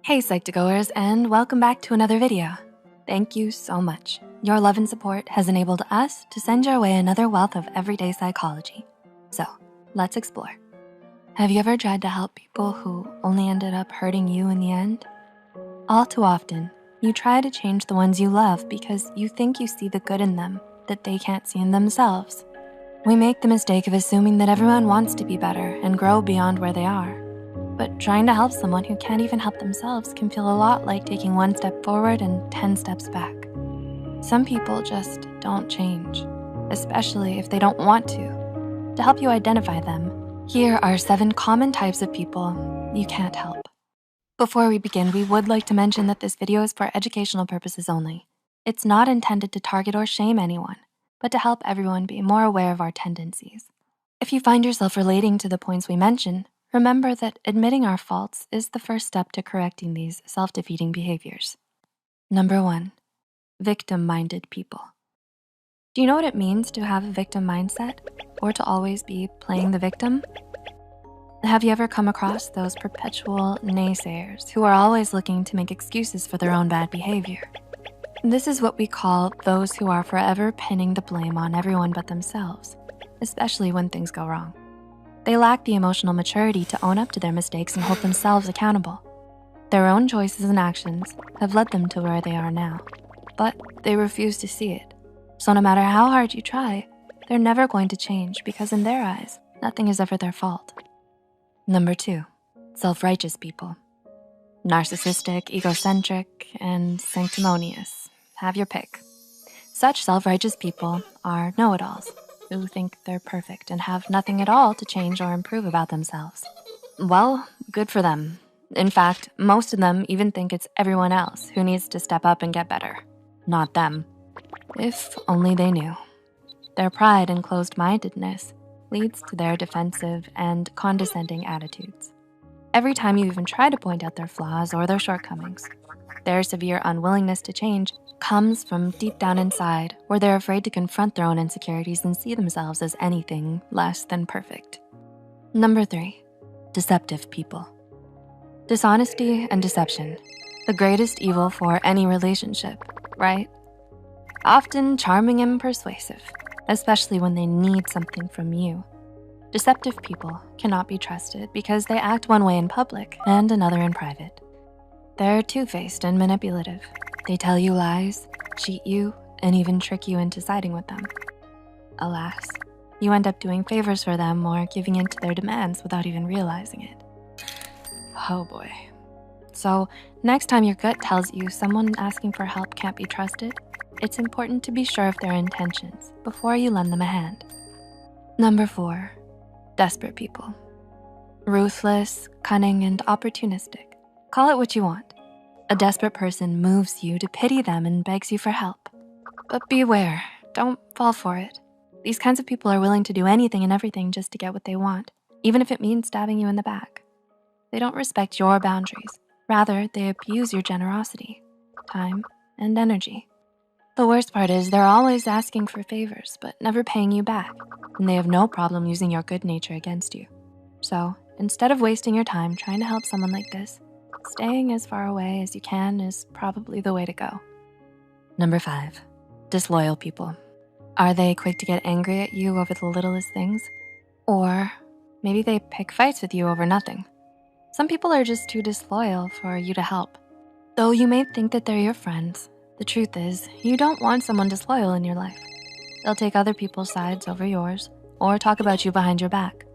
Hey Psych2Goers, and welcome back to another video. Thank you so much. Your love and support has enabled us to send your way another wealth of everyday psychology. So let's explore. Have you ever tried to help people who only ended up hurting you in the end? All too often, you try to change the ones you love because you think you see the good in them that they can't see in themselves. We make the mistake of assuming that everyone wants to be better and grow beyond where they are. But trying to help someone who can't even help themselves can feel a lot like taking one step forward and 10 steps back. Some people just don't change, especially if they don't want to. To help you identify them, here are 7 common types of people you can't help. Before we begin, we would like to mention that this video is for educational purposes only. It's not intended to target or shame anyone, but to help everyone be more aware of our tendencies. If you find yourself relating to the points we mention, remember that admitting our faults is the first step to correcting these self-defeating behaviors. Number 1, victim-minded people. Do you know what it means to have a victim mindset or to always be playing the victim? Have you ever come across those perpetual naysayers who are always looking to make excuses for their own bad behavior? This is what we call those who are forever pinning the blame on everyone but themselves, especially when things go wrong. They lack the emotional maturity to own up to their mistakes and hold themselves accountable. Their own choices and actions have led them to where they are now, but they refuse to see it. So no matter how hard you try, they're never going to change because in their eyes, nothing is ever their fault. Number 2, self-righteous people. Narcissistic, egocentric, and sanctimonious. Have your pick. Such self-righteous people are know-it-alls who think they're perfect and have nothing at all to change or improve about themselves. Well, good for them. In fact, most of them even think it's everyone else who needs to step up and get better, not them. If only they knew. Their pride and closed-mindedness leads to their defensive and condescending attitudes. Every time you even try to point out their flaws or their shortcomings, their severe unwillingness to change comes from deep down inside where they're afraid to confront their own insecurities and see themselves as anything less than perfect. Number 3, deceptive people. Dishonesty and deception, the greatest evil for any relationship, right? Often charming and persuasive, especially when they need something from you. Deceptive people cannot be trusted because they act one way in public and another in private. They're two-faced and manipulative. They tell you lies, cheat you, and even trick you into siding with them. Alas, you end up doing favors for them or giving in to their demands without even realizing it. Oh boy. So next time your gut tells you someone asking for help can't be trusted, it's important to be sure of their intentions before you lend them a hand. Number 4, desperate people. Ruthless, cunning, and opportunistic. Call it what you want. A desperate person moves you to pity them and begs you for help. But beware, don't fall for it. These kinds of people are willing to do anything and everything just to get what they want, even if it means stabbing you in the back. They don't respect your boundaries. Rather, they abuse your generosity, time, and energy. The worst part is they're always asking for favors, but never paying you back, and they have no problem using your good nature against you. So instead of wasting your time trying to help someone like this, staying as far away as you can is probably the way to go. Number 5, disloyal people. Are they quick to get angry at you over the littlest things? Or maybe they pick fights with you over nothing. Some people are just too disloyal for you to help. Though you may think that they're your friends, the truth is you don't want someone disloyal in your life. They'll take other people's sides over yours or talk about you behind your back.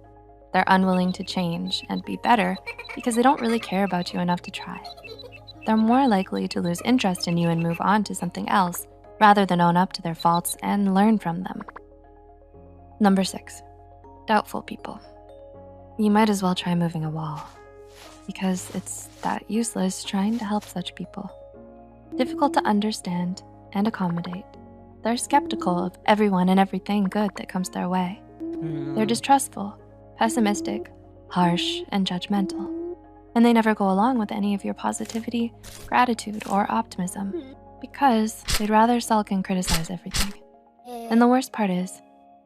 They're unwilling to change and be better because they don't really care about you enough to try. They're more likely to lose interest in you and move on to something else rather than own up to their faults and learn from them. Number 6, doubtful people. You might as well try moving a wall because it's that useless trying to help such people. Difficult to understand and accommodate. They're skeptical of everyone and everything good that comes their way. They're distrustful, pessimistic, harsh, and judgmental. And they never go along with any of your positivity, gratitude, or optimism because they'd rather sulk and criticize everything. And the worst part is,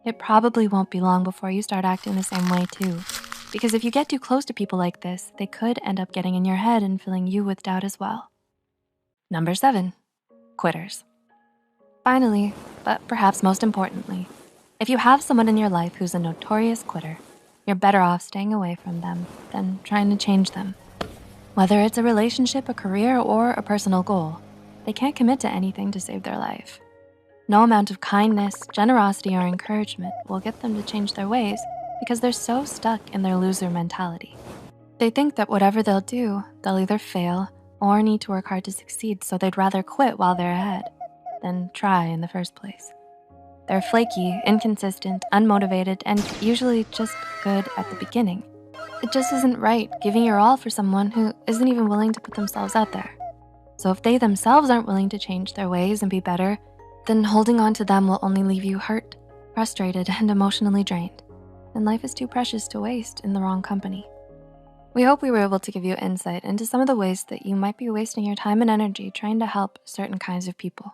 it probably won't be long before you start acting the same way too. Because if you get too close to people like this, they could end up getting in your head and filling you with doubt as well. Number 7, quitters. Finally, but perhaps most importantly, if you have someone in your life who's a notorious quitter, you're better off staying away from them than trying to change them. Whether it's a relationship, a career, or a personal goal, they can't commit to anything to save their life. No amount of kindness, generosity, or encouragement will get them to change their ways because they're so stuck in their loser mentality. They think that whatever they'll do, they'll either fail or need to work hard to succeed, so they'd rather quit while they're ahead than try in the first place. They're flaky, inconsistent, unmotivated, and usually just good at the beginning. It just isn't right giving your all for someone who isn't even willing to put themselves out there. So if they themselves aren't willing to change their ways and be better, then holding on to them will only leave you hurt, frustrated, and emotionally drained. And life is too precious to waste in the wrong company. We hope we were able to give you insight into some of the ways that you might be wasting your time and energy trying to help certain kinds of people.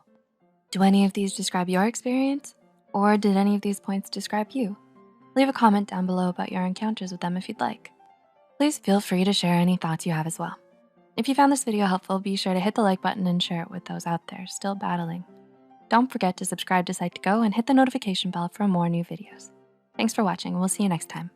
Do any of these describe your experience? Or did any of these points describe you? Leave a comment down below about your encounters with them if you'd like. Please feel free to share any thoughts you have as well. If you found this video helpful, be sure to hit the like button and share it with those out there still battling. Don't forget to subscribe to Psych2Go and hit the notification bell for more new videos. Thanks for watching, and we'll see you next time.